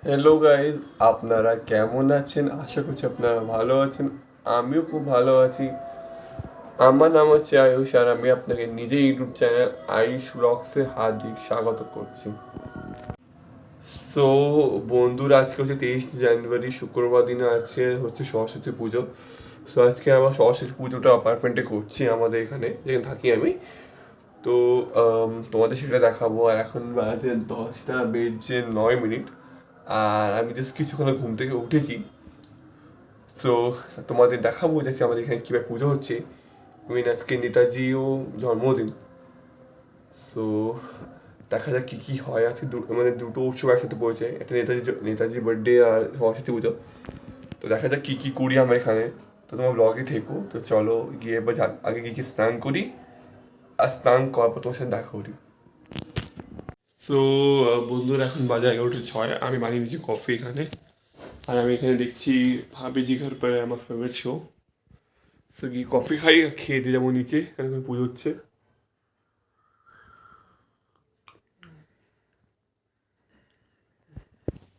Hello guys, আপনারা কেমন আছেন? আশা করছি আপনারা ভালো আছেন। আমিও খুব ভালো আছি। আমার নাম হচ্ছে আয়ুষ আর আমি আপনাকে নিজের ইউটিউব চ্যানেল আয়ুষ ব্লগসে হার্দিক স্বাগত করছি। সো বন্ধুরা, আজকে হচ্ছে 23 জানুয়ারি, শুক্রবার দিনে হচ্ছে সরস্বতী পুজো। সো আজকে আমার সরস্বতী পুজোটা অ্যাপার্টমেন্টে করছি, আমাদের এখানে যেখানে থাকি আমি। তো তোমাদের সেটা দেখাবো। আর এখন বাজে 10:09। আর আমি জাস্ট কিছুক্ষণ ঘুম থেকে উঠেছি। সো তোমাদের দেখাবো যে আমাদের এখানে কীভাবে পুজো হচ্ছে। আজকে নেতাজিও জন্মদিন। সো দেখা যাক কী কী হয়। আজকে মানে দুটো উৎসব একসাথে পড়েছে, একটা নেতাজি বার্থডে আর সরস্বতী পুজো। তো দেখা যাক কী কী করি আমরা এখানে। তো তোমার ব্লগে থেকো। তো চলো গিয়ে এবার আগে গিয়ে স্নান করি, আর স্নান করার পর তোমার সাথে দেখা করি। সো বন্ধুরা, এখন বাজে 11:06। আমি বানিয়ে দিচ্ছি কফি এখানে। আর আমি এখানে দেখছি ভাবিজি ঘর পর আমার ফেভারিট শো। সো কি কফি খাই, খেয়ে দিয়ে যাবো নিচে, এখানে পুজো হচ্ছে।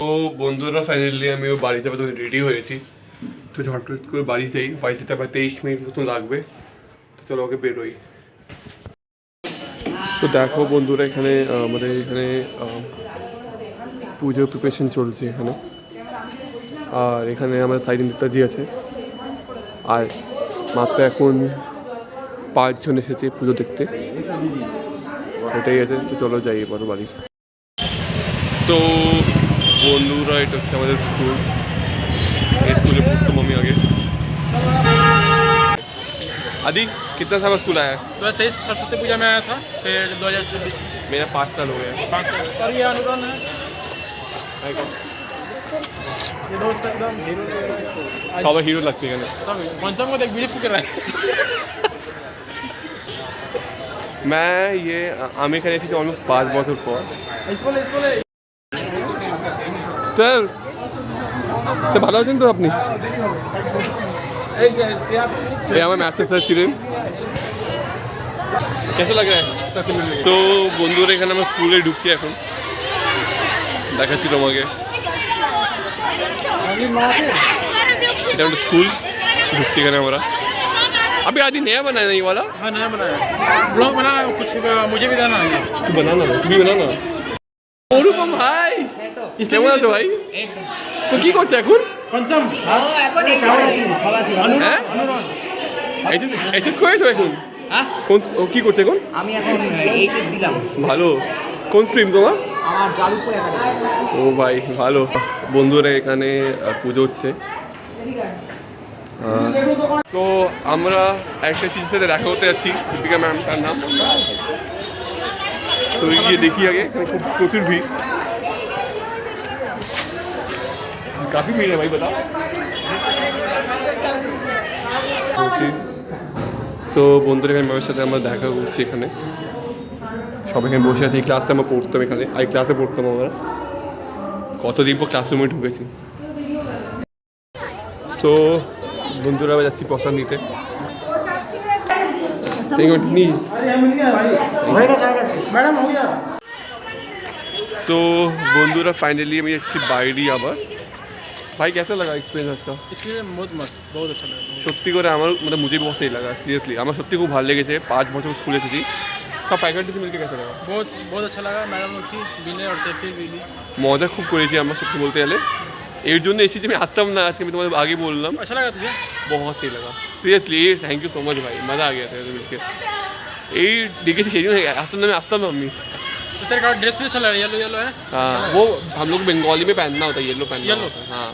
তো বন্ধুরা, ফাইনালি আমিও বাড়ি যাবো, রেডি হয়েছি। তো ঝটঝট করে বাড়ি যাই। বাড়িতে আবার 23 মিনিট মতো লাগবে। তো চলো ওকে বেরোই। তো দেখো বন্ধুরা, এখানে আমাদের এখানে পুজোর প্রিপারেশন চলছে এখানে। আর এখানে আমার সাইড নেতাজি আছে। আর মাত্র এখন 5 জন এসেছে পুজো দেখতে। সেটাই আছে। তো চলো যাই এবার বাড়ি। তো বন্ধুরা, এটা হচ্ছে আমাদের স্কুল। এই স্কুলে पढ़ता मम्मी आगे। आदि कितना साल स्कूल आया है? 2023 सरस्वती पूजा में आया था, फिर 2026 मेरा 5 साल हो गया। 5 साल। और ये अनुरान है, ये दोस्त एकदम हीरो সবাই হিরো লাগছে এখানে। सब पंचम को देख बीड़ी फूक रहा है। मैं ये আমি এখানে এসেছি অলমোস্ট 5 বছর পর। इसको ले স্যার, স্যার ভালো আছেন তো আপনি? ये हमारे मैथ सर ছিলেন। कैसा लग रहा है? তো বন্ধুরা, এখানে আমরা স্কুলে ঢুকছি এখন, দেখাচ্ছি তোমাকে। এটা একটা স্কুল, ঢুকছি এখানে আমরা। अभी आदि नया बना है, नहीं वाला? हाँ, नया बनाया ब्लॉग बनाना, कुछ मुझे भी देना है। तू बनाना, तू भी बनाना। অনুপম ভাই, কেমন আছো ভাই? তো কি করছো এখন? पंचम হ্যাঁ, এইচএস করেছো এখন? কোন কি করছো এখন? আমি এখন এইচএস দিলাম। ভালো। কোন স্ট্রিম তোমার? আমার জাদুপুর একাডেমি। ও ভাই, ভালো। বন্ধুরা, এখানে পুজো হচ্ছে। তো আমরা একটা চিজের সাথে দেখা করতে যাচ্ছি, দীপিকা ম্যাম, তার নাম। তো গিয়ে দেখি আগে, এখানে খুব প্রচুর ভিড়। काफी भीड़ है भाई, बताओ। সো বন্ধুরা, এখানে ম্যামের সাথে আমরা দেখা করছি এখানে। সব এখানে বসে আছি। এই ক্লাসে আমরা পড়তাম, এখানে এই ক্লাসে পড়তাম আমরা। কতদিন পর ক্লাসরুমে ঢুকেছি। সো বন্ধুরা, আমরা যাচ্ছি প্রসাদ নিতে। मैडम हो गया। সো বন্ধুরা, ফাইনালি আমি যাচ্ছি বাইরে আবার। भाई कैसा लगा एक्सपीरियंस आज का? इसलिए बहुत मस्त, बहुत अच्छा लगा। সত্যি করে আমার मतलब मुझे बहुत सही लगा, सीरियसली আমার সত্যি খুব ভালো লেগেছে। 5 বছর স্কুলে এসেছি। সব ফ্যাকাল্টি से मिलके कैसा लगा? बहुत अच्छा लगा। मैडम लोग थी, बिने और सेल्फी भी ली। মজা খুব করেছি আমরা, সত্যি বলতে গেলে। এর জন্য এসেছি, আমি আসতাম না আজকে, আমি তোমাদের আগে বললাম। अच्छा लगा तुझे? बहुत सही लगा, seriously. Thank you so much भाई, मज़ा आ गया था मिलके। এই দেখেছি সেই জন্য আসতাম না, আমি আসতাম না আমি। तो तेरे का ड्रेस भी अच्छा लग रहा है, येलो येलो है। हाँ, वो हम लोग बंगाली में पहनना होता है, येलो पहनना येलो होता है। हाँ,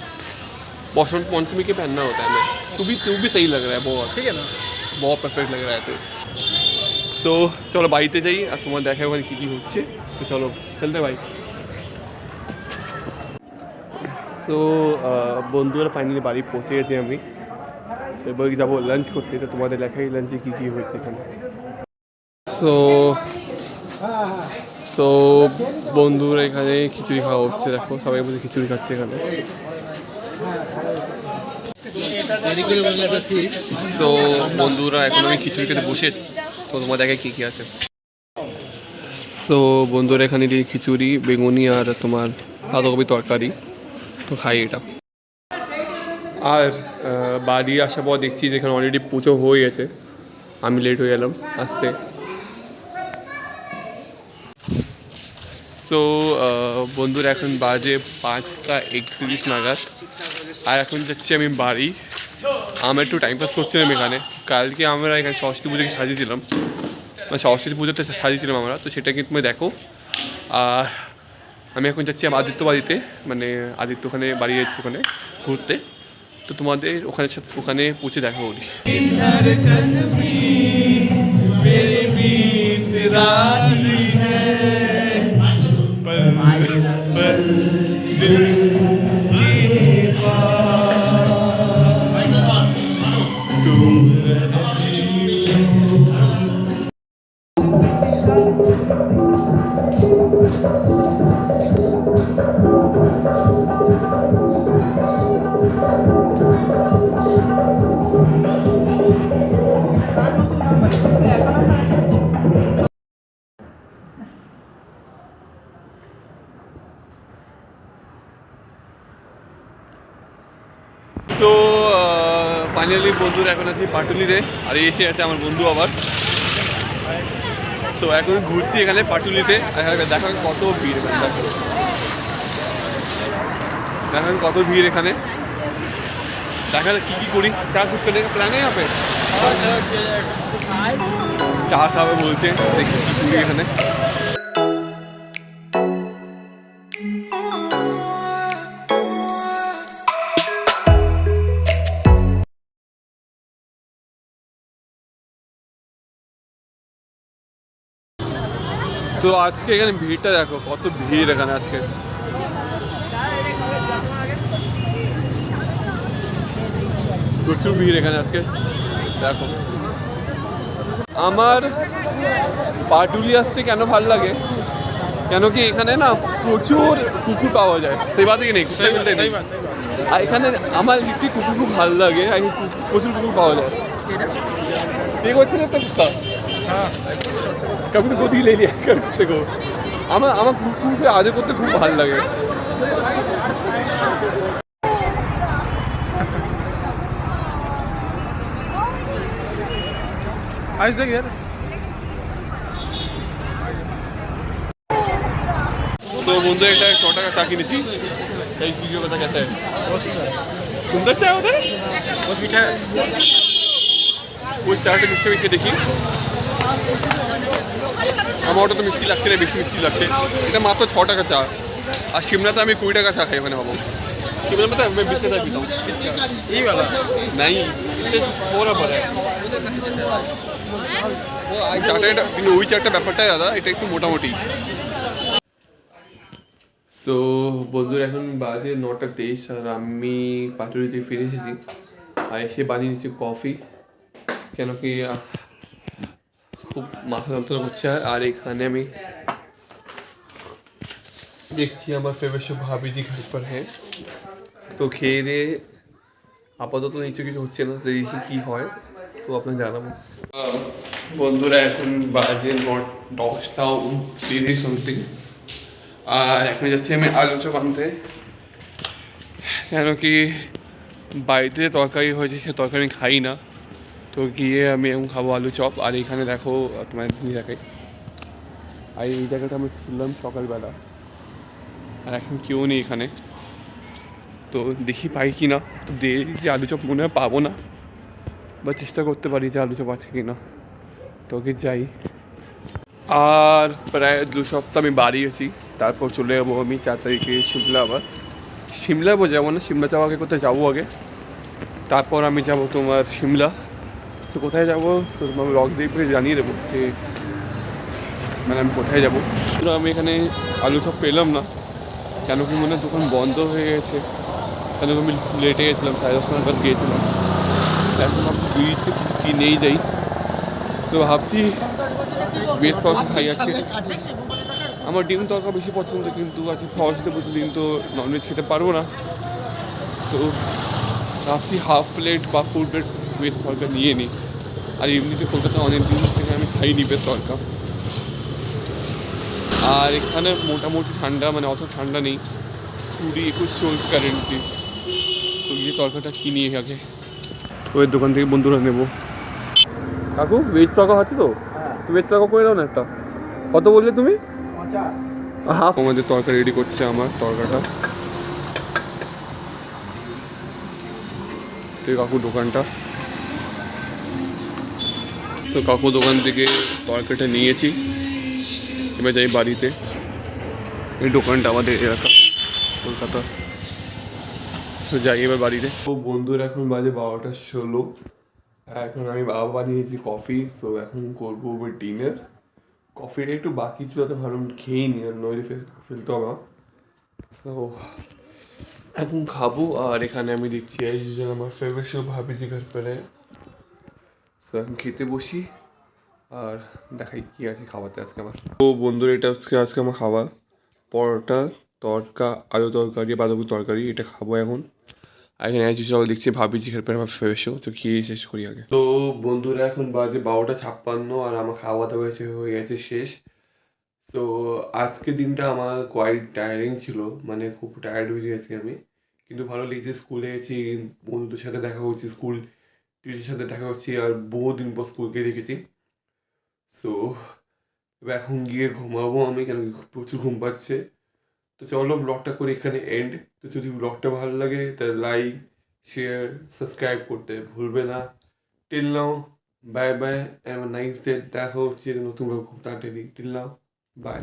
बसंत पंचमी के पहनना होता है। मैं तू भी सही लग रहा है बहुत। ठीक है ना? बहुत परफेक्ट लग रहा है तो। সো চলো বাড়িতে যাই, আর তোমার দেখা ওখানে কী কী হচ্ছে। তো চলো চলতে ভাই। সো বন্ধুরা, ফাইনালি বাড়ি পৌঁছে গেছি আমি। এবার যাবো লাঞ্চ করতে। তো তোমাদের দেখাই লাঞ্চে কী কী হয়েছে এখানে। সো সো বন্ধুরা, এখানে খিচুড়ি খাওয়া হচ্ছে। দেখো সবাই বলছে খিচুড়ি খাচ্ছে এখানে। সো বন্ধুরা, এখন আমি খিচুড়ি খেতে বসে। তো তোমার দেখায় কী কী আছে। সো বন্ধুরা এখানে দিয়ে খিচুড়ি বেগুনি আর তোমার বাঁধাকপি তরকারি, তো খাই এটা। আর বাড়ি আসার পর দেখছি যেখানে অলরেডি পুজো হয়ে গেছে, আমি লেট হয়ে গেলাম আসতে। সো বন্ধুরা এখন বাজে 5:31 নাগাদ, আর এখন যাচ্ছি আমি বাড়ি। আমরা একটু টাইম পাস করছিলাম এখানে, কালকে আমরা এখানে সরস্বতী পুজোকে সাজিয়েছিলাম, মানে সরস্বতী পুজোতে সাজিয়েছিলাম আমরা, তো সেটা কিন্তু তুমি দেখো। আর আমি এখন যাচ্ছি আমার আদিত্যবাড়িতে, মানে আদিত্য ওখানে বাড়ি যাচ্ছি ওখানে ঘুরতে, তো তোমাদের ওখানে ওখানে পৌঁছে দেখা করি। তো ফাইনালি বন্ধুরা এখন আছি পাটুলিতে, আর এসে আছে আমার বন্ধু আবার। তো এখন ঘুরছি এখানে পাটুলিতে, দেখো কত ভিড়, দেখেন কত ভিড় এখানে। দেখা যাক কী কী করি, চা কুচ করলে প্ল্যান है यहाँ पे, চা খাবে বলছে, দেখি কী করি এখানে। তো আজকে এখানে ভিড়টা দেখো, কত ভিড় এখানে আজকে। প্রচুর ভিড় এখানে আজকে দেখো। আমার পাটুলি আসতে কেন ভালো লাগে, কেন কি এখানে না প্রচুর কুকুর পাওয়া যায়, সেই বাদে নেই কোথায় বলতে নেই। আর এখানে আমার একটি কুকুর খুব ভালো লাগে, আর প্রচুর কুকুর পাওয়া যায়। ঠিক হচ্ছে না একটা কুত্তা, কবি তো গদি লে লিয়া সেগো। আমার কুকুরকে আদর করতে খুব ভালো লাগে। आज देख यार, तो बंधु एक 100 টাকা চা কিনেছি, এই ভিডিও কথা कैसा है, সুন্দর চা होता है, बहुत मीठा है। ওই চাটা মিষ্টি খেয়ে দেখি। আমার ওটা তো মিষ্টি লাগছে না, বেশি মিষ্টি লাগছে। এটা মাত্র 6 টাকা চা, আর शिमलाতে আমি 20 টাকা চা খাই ওখানে পাবো। शिमला में तो मैं 20 का पीता हूँ, इसका ये वाला नहीं इससे थोड़ा बड़ा है চাটা। এটা কিন্তু ওই চাটা ব্যাপারটাই দাদা, এটা একটু মোটামুটি। সো বন্ধুরা এখন বাজে 9:23, আর আমি পাটুলিতে ফিরে এসেছি, আর এসে বানিয়ে দিচ্ছি কফি, কেন কি খুব মাথা যন্ত্রণা করছে। আর এখানে আমি দেখছি আমার ফেভারিট শো ভাবি জি ঘর পর হ্যাঁ, তো খেয়ে দিয়ে আপাতত নিচে কিছু হচ্ছে না, দেখি কী হয়, তো আপনাকে জানাবো। বন্ধুরা এখন বাজে 10:30 সামথিং, আর এখন যাচ্ছি আমি আলু চপ আনতে, কেন কি বাড়িতে তরকারি হয়েছে, সে তরকারি আমি খাই না, তো গিয়ে আমি এখন খাবো আলু চপ। আর এখানে দেখো তোমার জায়গায়, আর এই জায়গাটা আমি ছিলাম সকালবেলা, আর এখন কেউ নেই এখানে, তো দেখি পাই কি না। তো দেরি যে আলু চপ মনে হয় পাবো না, বা চেষ্টা করতে পারি যে আলু চপ আছে কি না, তোকে যাই। আর প্রায় 2 সপ্তাহ আমি বাড়ি আছি, তারপর চলে যাবো আমি 4 তারিখে শিমলা। আবার শিমলা যাবো না, শিমলা যাওয়া আগে কোথায় যাবো আগে, তারপর আমি যাব তোমার শিমলা। তো কোথায় যাবো তো তোমার ব্লগ দিয়ে জানিয়ে দেবো যে মানে আমি কোথায় যাবো। তো আমি এখানে আলু চপ পেলাম না, কেন কি মনে হয় দোকান বন্ধ হয়ে গেছে, কেন আমি লেটে গেছিলাম, 10:30 নাগাদ গিয়েছিলাম। এখন ভাবছি ব্রিজ থেকে কিছু কিনেই যাই, তো ভাবছি বেশ তরকা খাই আজকে। আমার ডিম তরকা বেশি পছন্দ, কিন্তু আজকে সরস্বতী পুজোর দিন তো ননভেজ খেতে পারবো না, তো ভাবছি হাফ প্লেট বা ফুল প্লেট বেশ তরকা নিয়ে নিই। আর এমনিতে কলকাতা অনেক দিন থেকে আমি খাইনি বেশ তরকা, আর এখানে মোটামুটি ঠান্ডা, মানে অত ঠান্ডা নেই, 20-21 চলছে কারেন্টলি। তো গিয়ে তরকাটা কিনি আগে, ওই দোকান থেকে বন্ধুরা নেবো। কাকু ভেজ তরকা আছে তো? ভেজ তরকা করে দাও না একটা। কত বললে তুমি? হাফ। আমাদের তরকারি রেডি করছে, আমার তরকাটা। কাকু দোকানটা, তো কাকু দোকান থেকে তরকারিটা নিয়েছি, এবার যাই বাড়িতে। এই দোকানটা আমাদের এলাকা কলকাতা। তো যাই এবার বাড়িতে। তো বন্ধুরা এখন বাজে 12:16। এখন আমি বাবা বানিয়েছি কফি, সো এখন করবো ডিনার। কফিটা একটু বাকি ছিল, তো ভাবলাম খেয়ে নি, আর নইলে ফেলতো আমার। তো এখন খাবো। আর এখানে আমি দেখছি আমার ফেভারিট শো ভাবিজি ঘর পেলে। সো এখন খেতে বসি আর দেখাই কি আছে খাওয়াতে আজকে আমার। তো বন্ধুরা এটা আজকে আমার খাওয়া, পরোটা, তড়কা, আলু তরকারি, বাঁধাকপি তরকারি, এটা খাবো এখন। আর এখানে অ্যাজ ইউজুয়াল দেখছি ভাবিজি ঘর পেলে আমার ফেভারিট শো, তো খেয়ে শেষ করি আগে। তো বন্ধুরা এখন বাজে 12:56 আর আমার খাওয়া দাওয়া হয়ে গেছে শেষ। তো আজকের দিনটা আমার কোয়াইট টায়ারিং ছিল, মানে খুব টায়ার্ড হয়ে গেছি আমি, কিন্তু ভালো লেগেছে। স্কুলে গেছি, বন্ধুদের সাথে দেখা করছি, স্কুল টিচারের সাথে দেখা করছি, আর বহুদিন পর স্কুলকে দেখেছি। সো এবার এখন গিয়ে ঘুমাবো আমি, কেন কি প্রচুর ঘুম পাচ্ছে। তো চলো ব্লগটা করে এখানে এন্ড। তো যদি ব্লগটা ভালো লাগে তাহলে লাইক, শেয়ার, সাবস্ক্রাইব করতে ভুলবে না। Till now, bye bye, have a nice day. দেখা হচ্ছে নতুন ব্লগ খুব তাড়াতাড়ি। Till now, by.